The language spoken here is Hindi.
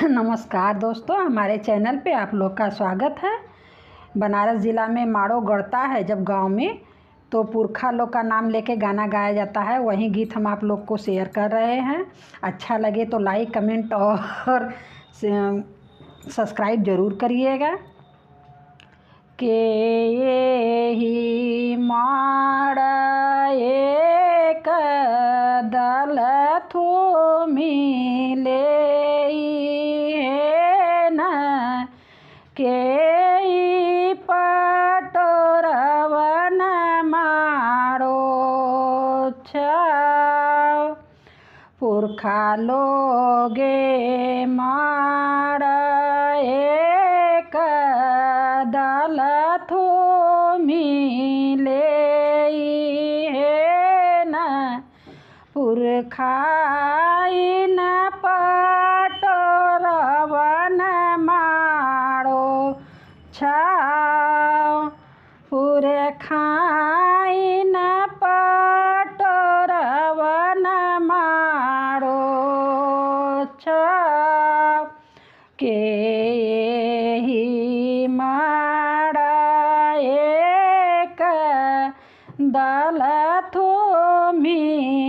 नमस्कार दोस्तों, हमारे चैनल पे आप लोग का स्वागत है। बनारस ज़िला में माड़ो गड़ता है जब गांव में, तो पुरखा लोग का नाम लेके गाना गाया जाता है। वही गीत हम आप लोग को शेयर कर रहे हैं। अच्छा लगे तो लाइक कमेंट और सब्सक्राइब ज़रूर करिएगा। के ही माड़ा एक दल थो मिले न के पटोरवन मारो छाव पुरखा लोगे माड़ा एक दल थो मिले न पुरखाई न पटोरवन मारो छाव पुरखाई न पटोरवन मारो छाव के ही माड़ा एक दल थो मिले